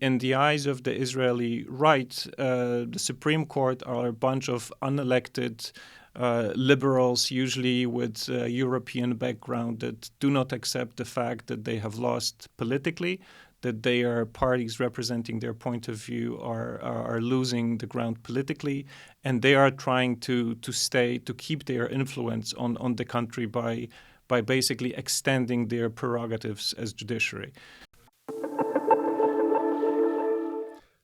In the eyes of the Israeli right, the Supreme Court are a bunch of unelected liberals, usually with European background, that do not accept the fact that they have lost politically, that they are parties representing their point of view are losing the ground politically, and they are trying to keep their influence on the country by basically extending their prerogatives as judiciary.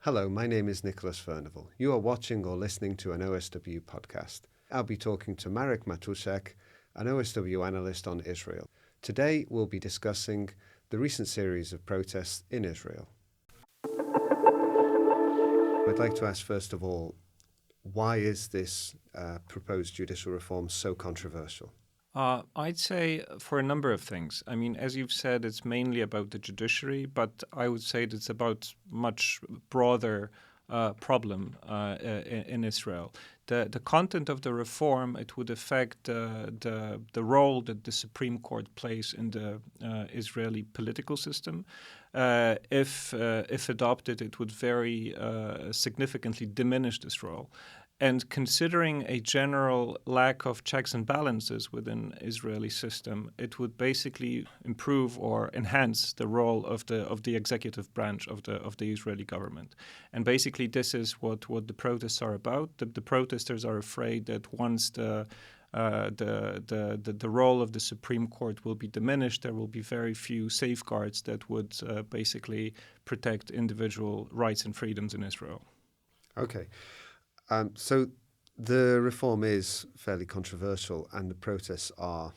Hello, my name is Nicholas Furnival. You are watching or listening to an OSW podcast. I'll be talking to Marek Matusiak, an OSW analyst on Israel. Today we'll be discussing the recent series of protests in Israel. I'd like to ask first of all, why is this proposed judicial reform so controversial? I'd say for a number of things. I mean, as you've said, it's mainly about the judiciary, but I would say it's about much broader problem in Israel. The content of the reform, it would affect the role that the Supreme Court plays in the Israeli political system. If adopted, it would very significantly diminish this role. And considering a general lack of checks and balances within Israeli system, it would basically improve or enhance the role of the executive branch of the Israeli government. And basically, this is what the protests are about. The protesters are afraid that once the role of the Supreme Court will be diminished, there will be very few safeguards that would basically protect individual rights and freedoms in Israel. Okay. So the reform is fairly controversial and the protests are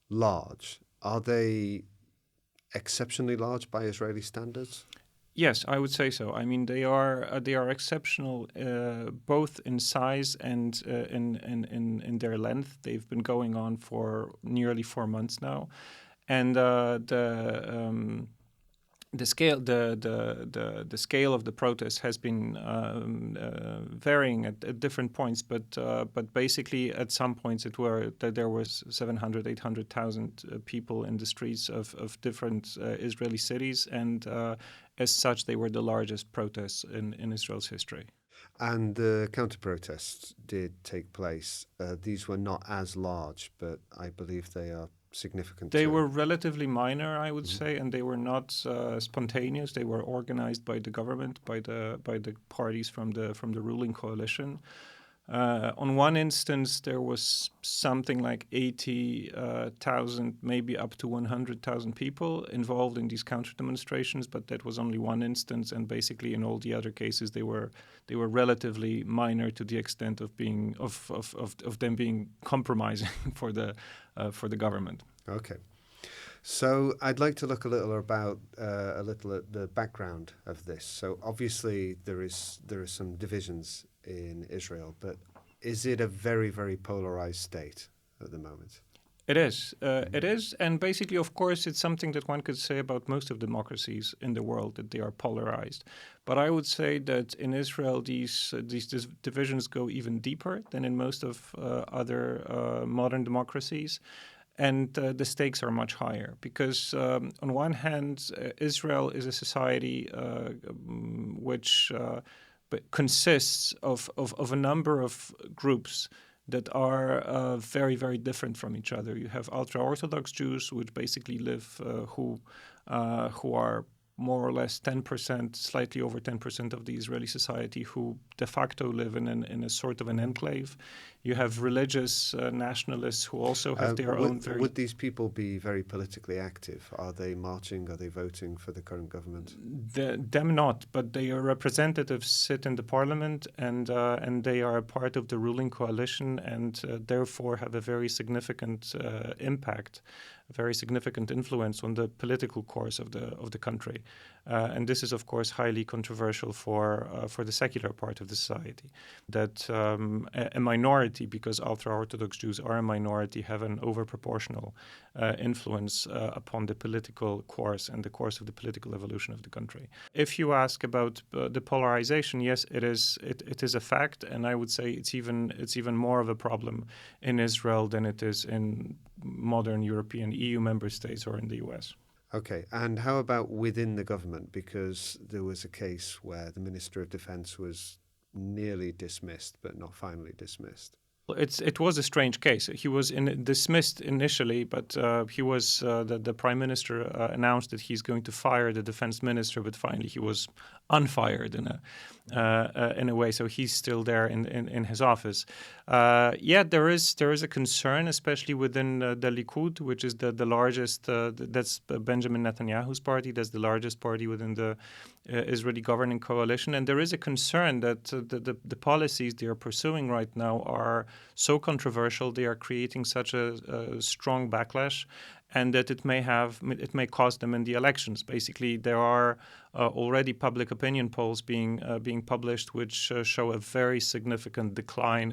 large. Are they exceptionally large by Israeli standards? Yes, I would say so. I mean, they are exceptional both in size and in their length. They've been going on for nearly 4 months now, and the scale of the protest has been varying at different points, but basically at some points there was 700, 800,000 people in the streets of different Israeli cities, and as such they were the largest protests in Israel's history. And the counter-protests did take place. These were not as large, but I believe they are significant. They were relatively minor, I would say, and they were not spontaneous. They were organized by the government, by the parties from the ruling coalition. On one instance, there was something like 80,000, maybe up to 100,000 people involved in these counter demonstrations, but that was only one instance, and basically in all the other cases, they were relatively minor to the extent of being of them being compromising for the government. Okay. So I'd like to look a little at the background of this. So obviously there is some divisions in Israel, but is it a very, very polarized state at the moment? It is. It is. And basically, of course, it's something that one could say about most of democracies in the world, that they are polarized. But I would say that in Israel, these divisions go even deeper than in most of other modern democracies. And the stakes are much higher because, on one hand, Israel is a society which consists of a number of groups that are very, very different from each other. You have ultra-Orthodox Jews, which basically live, who are more or less 10%, slightly over 10% of the Israeli society, who de facto live in a sort of an enclave. You have religious nationalists who also have their own very... Would these people be very politically active? Are they marching? Are they voting for the current government? Them not, but their representatives sit in the parliament, and they are a part of the ruling coalition, and therefore have a very significant impact, a very significant influence on the political course of the country. And this is, of course, highly controversial for the secular part of the society. That a minority, because ultra-Orthodox Jews are a minority, have an overproportional influence upon the political course and the course of the political evolution of the country. If you ask about the polarization, yes, it is a fact, and I would say it's even more of a problem in Israel than it is in modern European EU member states or in the US. Okay, and how about within the government? Because there was a case where the Minister of Defence was nearly dismissed, but not finally dismissed. It was a strange case. He was dismissed initially, but the prime minister announced that he's going to fire the defense minister, but finally he was unfired in a way. So he's still there in his office. There is a concern, especially within the Likud, which is the largest. That's Benjamin Netanyahu's party. That's the largest party within the Israeli governing coalition, and there is a concern that the policies they are pursuing right now are so controversial, they are creating such a strong backlash, and that it may cost them in the elections. Basically, there are already public opinion polls being published, which show a very significant decline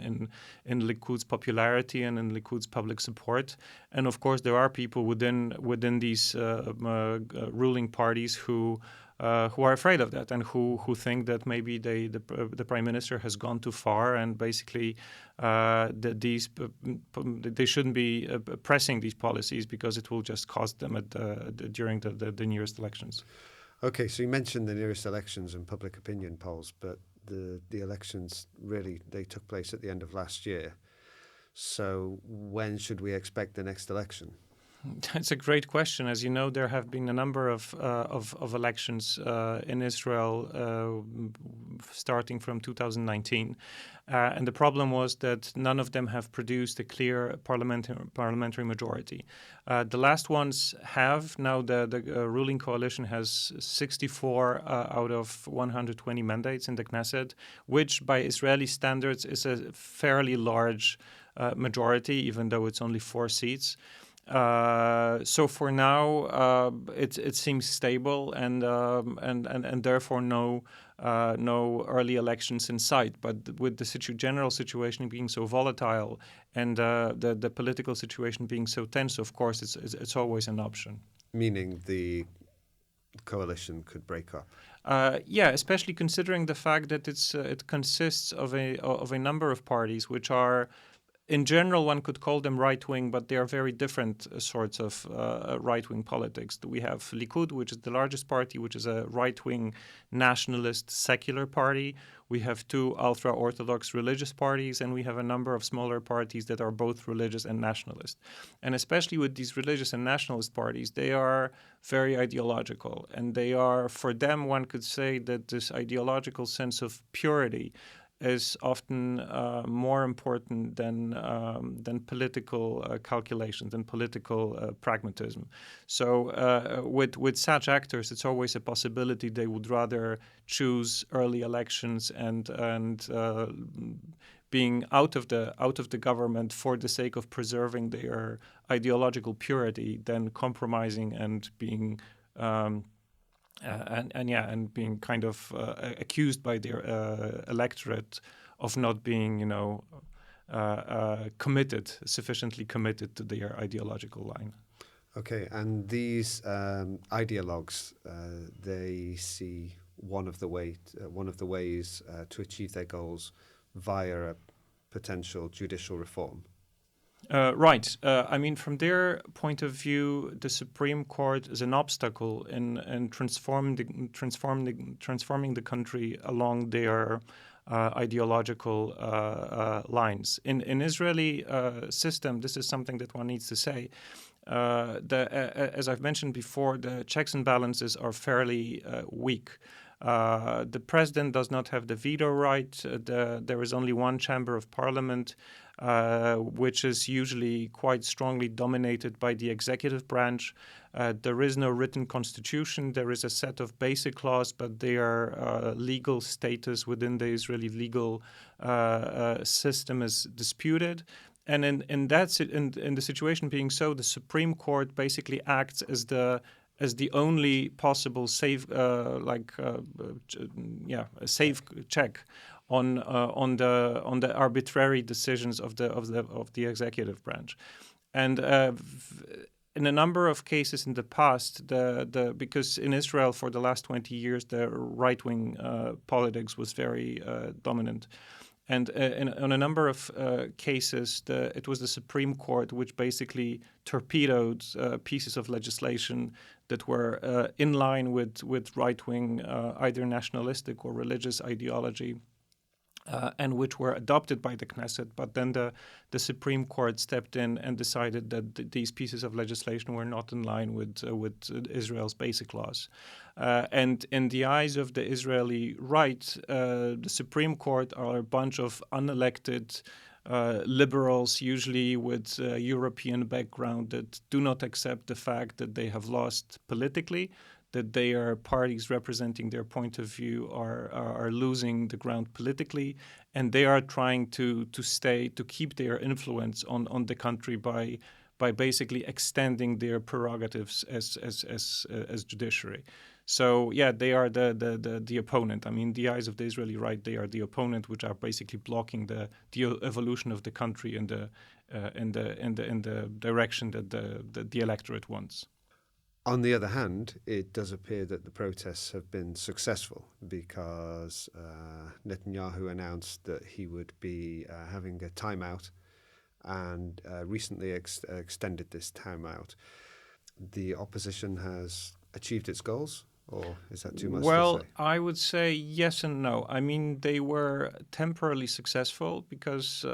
in Likud's popularity and in Likud's public support. And of course, there are people within these ruling parties who are afraid of that and who think that maybe the prime minister has gone too far, and basically they shouldn't be pressing these policies because it will just cost them during the nearest elections. Okay, so you mentioned the nearest elections and public opinion polls, but the elections really, they took place at the end of last year. So when should we expect the next election? That's a great question. As you know, there have been a number of elections in Israel starting from 2019. And the problem was that none of them have produced a clear parliamentary majority. The last ones have. Now the ruling coalition has 64 out of 120 mandates in the Knesset, which by Israeli standards is a fairly large majority, even though it's only 4 seats. So for now, it seems stable, and therefore no early elections in sight. But with the general situation being so volatile and the political situation being so tense, of course, it's always an option. Meaning the coalition could break up. Especially considering the fact that it consists of a number of parties which are. In general, one could call them right-wing, but they are very different sorts of right-wing politics. We have Likud, which is the largest party, which is a right-wing nationalist secular party. We have 2 ultra-Orthodox religious parties, and we have a number of smaller parties that are both religious and nationalist. And especially with these religious and nationalist parties, they are very ideological. And they are, for them, one could say that this ideological sense of purity is often more important than political calculations and political pragmatism. So with such actors, it's always a possibility they would rather choose early elections and being out of the government for the sake of preserving their ideological purity than compromising and being. And being kind of accused by their electorate of not being, sufficiently committed to their ideological line. Okay, and these ideologues, they see one of the ways to achieve their goals via a potential judicial reform. Right. I mean, from their point of view, the Supreme Court is an obstacle in transforming the country along their ideological lines. In Israeli system, this is something that one needs to say. As I've mentioned before, the checks and balances are fairly weak. The president does not have the veto right. There is only one chamber of parliament, which is usually quite strongly dominated by the executive branch. There is no written constitution. There is a set of basic laws, but their legal status within the Israeli legal system is disputed. And in the situation being so, the Supreme Court basically acts as the only possible safe check on the arbitrary decisions of the executive branch, and in a number of cases in the past, because in Israel for the last 20 years the right-wing politics was very dominant. And on a number of cases, it was the Supreme Court which basically torpedoed pieces of legislation that were in line with right-wing, either nationalistic or religious ideology. And which were adopted by the Knesset, but then the Supreme Court stepped in and decided that these pieces of legislation were not in line with Israel's basic laws. And in the eyes of the Israeli right, the Supreme Court are a bunch of unelected liberals, usually with European background, that do not accept the fact that they have lost politically, that they are parties representing their point of view are losing the ground politically, and they are trying to keep their influence on the country by basically extending their prerogatives as judiciary. So yeah, they are the opponent. I mean, the eyes of the Israeli right, they are the opponent, which are basically blocking the evolution of the country in the direction that the electorate wants. On the other hand, it does appear that the protests have been successful because Netanyahu announced that he would be having a timeout and recently extended this timeout. The opposition has achieved its goals, or is that too much to say? Well, I would say yes and no. I mean, they were temporarily successful because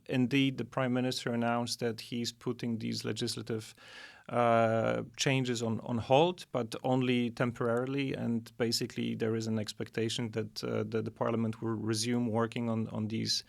indeed the Prime Minister announced that he's putting these legislative changes on hold, but only temporarily. And basically, there is an expectation that the Parliament will resume working on these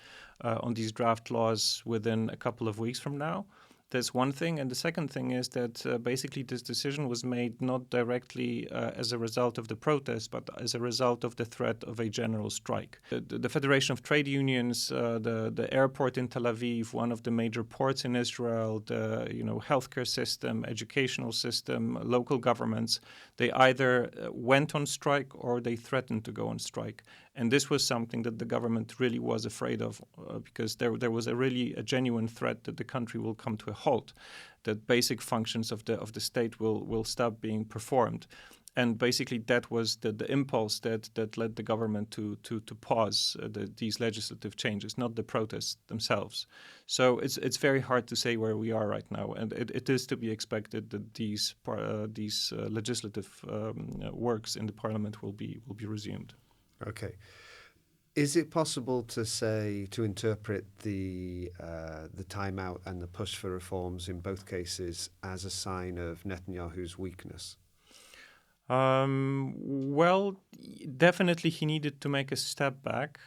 draft laws within a couple of weeks from now. That's one thing. And the second thing is that basically this decision was made not directly as a result of the protest, but as a result of the threat of a general strike. The Federation of Trade Unions, the airport in Tel Aviv, one of the major ports in Israel, the healthcare system, educational system, local governments, they either went on strike or they threatened to go on strike. And this was something that the government really was afraid of because there was a genuine threat that the country will come to a halt, that basic functions of the state will stop being performed. And basically that was the impulse that led the government to pause these legislative changes, not the protests themselves. So it's very hard to say where we are right now. And it is to be expected that these legislative works in the parliament will be resumed. Okay. Is it possible to interpret the timeout and the push for reforms in both cases as a sign of Netanyahu's weakness? Well, definitely he needed to make a step back.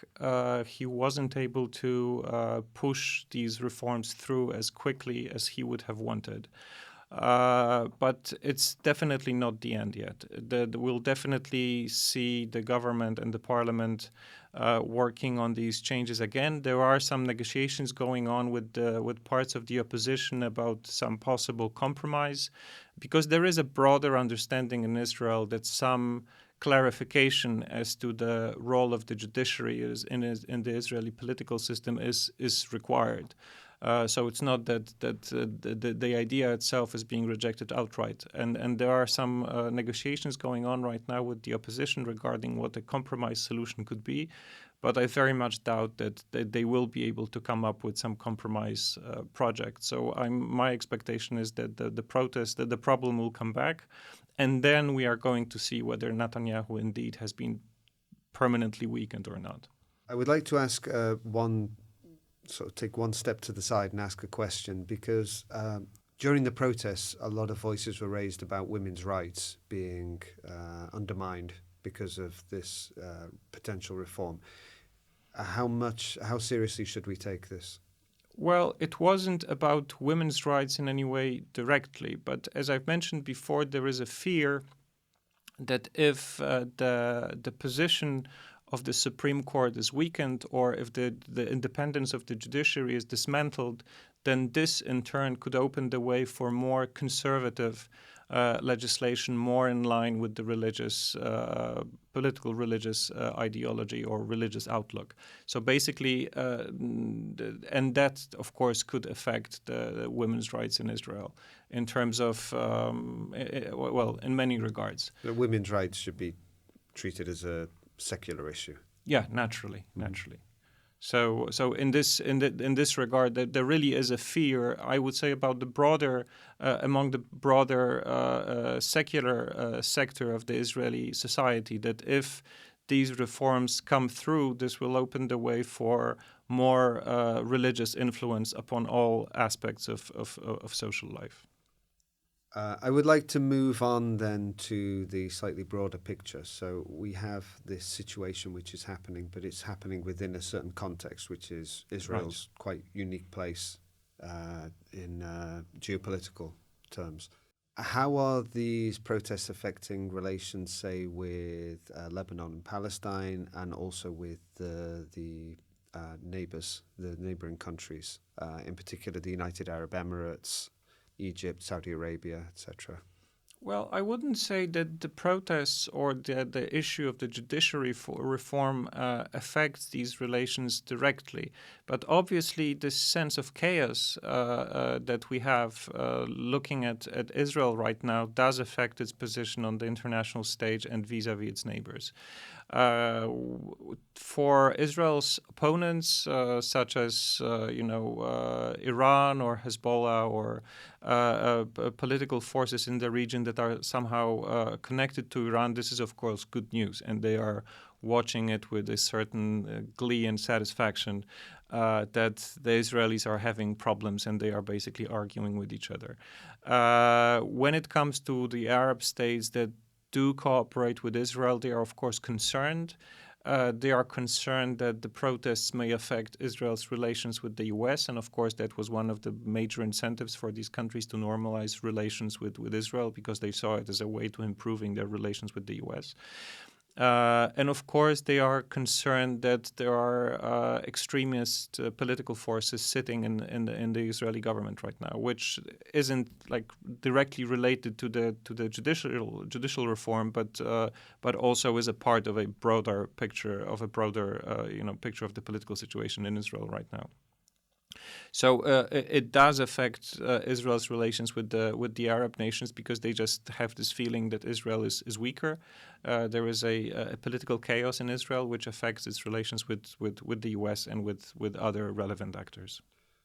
He wasn't able to push these reforms through as quickly as he would have wanted. But it's definitely not the end yet. We'll definitely see the government and the parliament working on these changes again. There are some negotiations going on with parts of the opposition about some possible compromise, because there is a broader understanding in Israel that some clarification as to the role of the judiciary in the Israeli political system is required. So it's not that the idea itself is being rejected outright. And there are some negotiations going on right now with the opposition regarding what a compromise solution could be. But I very much doubt that they will be able to come up with some compromise project. So my expectation is that the problem will come back. And then we are going to see whether Netanyahu indeed has been permanently weakened or not. I would like to ask take one step to the side and ask a question, because during the protests, a lot of voices were raised about women's rights being undermined because of this potential reform. How seriously should we take this? Well, it wasn't about women's rights in any way directly, but as I've mentioned before, there is a fear that if the position of the Supreme Court is weakened, or if the independence of the judiciary is dismantled, then this in turn could open the way for more conservative legislation, more in line with the political religious ideology or religious outlook. So basically, and that of course could affect the women's rights in Israel in terms of, in many regards. The women's rights should be treated as a secular issue. Yeah, naturally. So in this regard, there really is a fear, I would say, about the broader among the broader secular sector of the Israeli society, that if these reforms come through, this will open the way for more religious influence upon all aspects of social life. I would like to move on then to the slightly broader picture. So we have this situation which is happening, but it's happening within a certain context, which is Israel's quite unique place in geopolitical terms. How are these protests affecting relations, say, with Lebanon and Palestine, and also with the neighbours, the neighbouring countries, in particular the United Arab Emirates, Egypt, Saudi Arabia, etc.? Well, I wouldn't say that the protests or the issue of the judiciary reform affects these relations directly. But obviously, this sense of chaos that we have looking at Israel right now does affect its position on the international stage and vis-a-vis its neighbors. For Israel's opponents, such as Iran or Hezbollah or political forces in the region that are somehow connected to Iran, this is of course good news, and they are watching it with a certain glee and satisfaction that the Israelis are having problems and they are basically arguing with each other. When it comes to the Arab states that do cooperate with Israel, they are of course concerned. They are concerned that the protests may affect Israel's relations with the U.S., and of course that was one of the major incentives for these countries to normalize relations with Israel, because they saw it as a way to improving their relations with the U.S. And of course, they are concerned that there are extremist political forces sitting in the Israeli government right now, which isn't like directly related to the judicial reform, but also is a part of a broader picture picture of the political situation in Israel right now. So it does affect Israel's relations with the Arab nations, because they just have this feeling that Israel is weaker. There is a political chaos in Israel which affects its relations with the U.S. and with other relevant actors.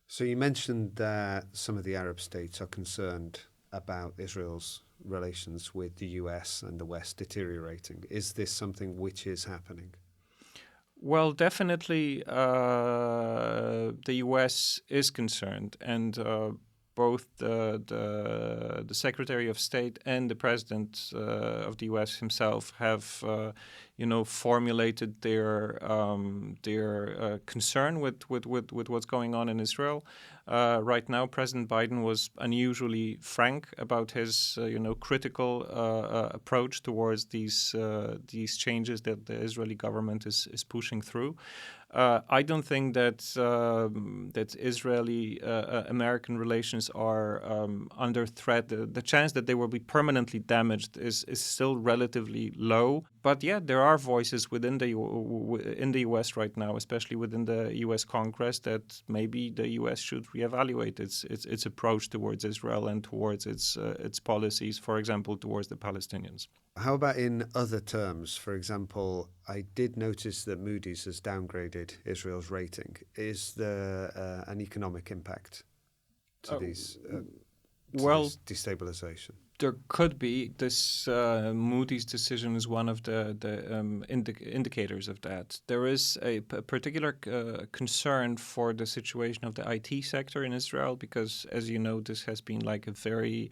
So you mentioned that some of the Arab states are concerned about Israel's relations with the US and the West deteriorating. Is this something which is happening? Well, definitely the U.S. is concerned, and both the Secretary of State and the President of the U.S. himself have, formulated their concern with what's going on in Israel. Right now, President Biden was unusually frank about his, critical approach towards these changes that the Israeli government is pushing through. I don't think that Israeli American relations are under threat. The chance that they will be permanently damaged is still relatively low. But yeah, there are voices in the U.S. right now, especially within the U.S. Congress, that maybe the U.S. should reevaluate its approach towards Israel and towards its policies, for example, towards the Palestinians. How about in other terms? For example, I did notice that Moodys has downgraded Israel's rating. Is there an economic impact to this destabilisation? There could be. This Moody's decision is one of the indicators of that. There is a particular concern for the situation of the IT sector in Israel, because, as you know, this has been like a very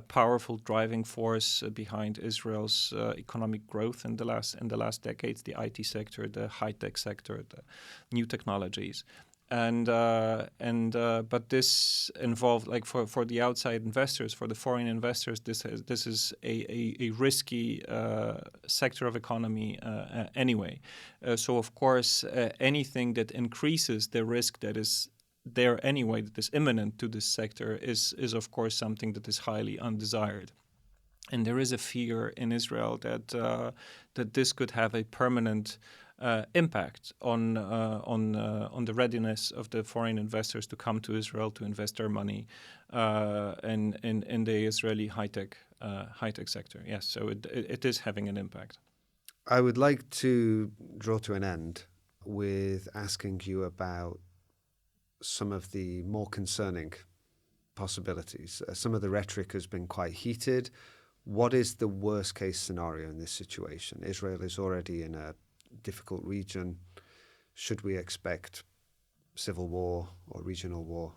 powerful driving force behind Israel's economic growth in the last decades. The IT sector, the high-tech sector, the new technologies. But this involved, like for the outside investors, for the foreign investors, this is a risky sector of economy anyway. So of course, anything that increases the risk that is there anyway, that is imminent to this sector, is of course something that is highly undesired. And there is a fear in Israel that this could have a permanent impact on the readiness of the foreign investors to come to Israel to invest their money in the Israeli high-tech sector. Yes, so it is having an impact. I would like to draw to an end with asking you about some of the more concerning possibilities. Some of the rhetoric has been quite heated. What is the worst case scenario in this situation? Israel is already in a difficult region. Should we expect civil war or regional war?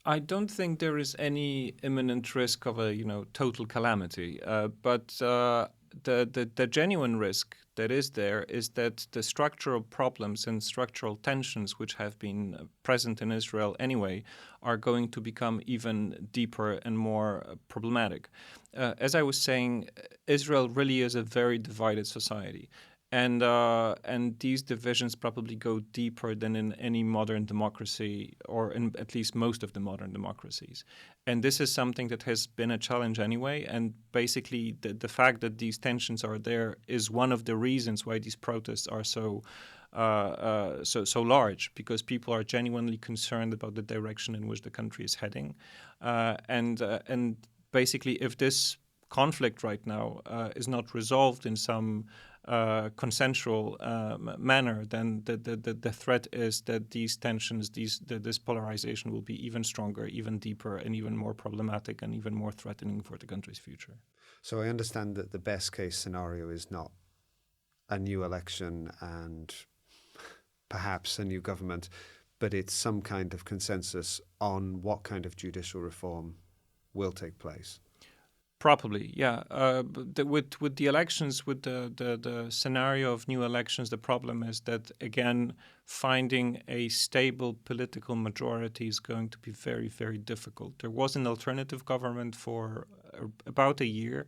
I don't think there is any imminent risk of a total calamity, but the genuine risk that is there is that the structural problems and structural tensions which have been present in Israel anyway are going to become even deeper and more problematic. As I was saying, Israel really is a very divided society. And these divisions probably go deeper than in any modern democracy, or in at least most of the modern democracies. And this is something that has been a challenge anyway. And basically, the fact that these tensions are there is one of the reasons why these protests are so large, because people are genuinely concerned about the direction in which the country is heading. And basically, if this conflict right now is not resolved in some consensual manner, then the threat is that these tensions, this polarization will be even stronger, even deeper, and even more problematic, and even more threatening for the country's future. So I understand that the best case scenario is not a new election and perhaps a new government, but it's some kind of consensus on what kind of judicial reform will take place. Probably, yeah. With the elections, with the scenario of new elections, the problem is that, again, finding a stable political majority is going to be very, very difficult. There was an alternative government for about a year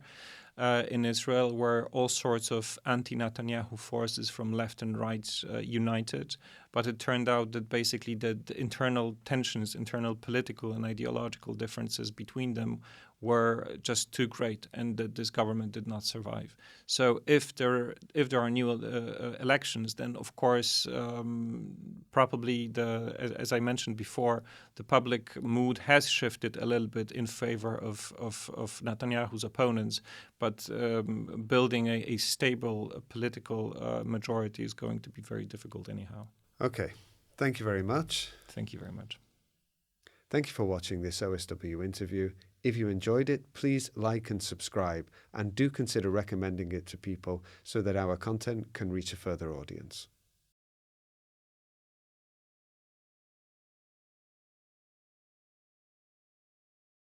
in Israel, where all sorts of anti-Netanyahu forces from left and right united. But it turned out that basically the internal tensions, internal political and ideological differences between them were just too great, and that this government did not survive. So if there are new elections, then of course probably as I mentioned before, the public mood has shifted a little bit in favor of Netanyahu's opponents, but building a stable political majority is going to be very difficult anyhow. Okay, thank you very much. Thank you very much. Thank you for watching this OSW interview. If you enjoyed it, please like and subscribe, and do consider recommending it to people so that our content can reach a further audience.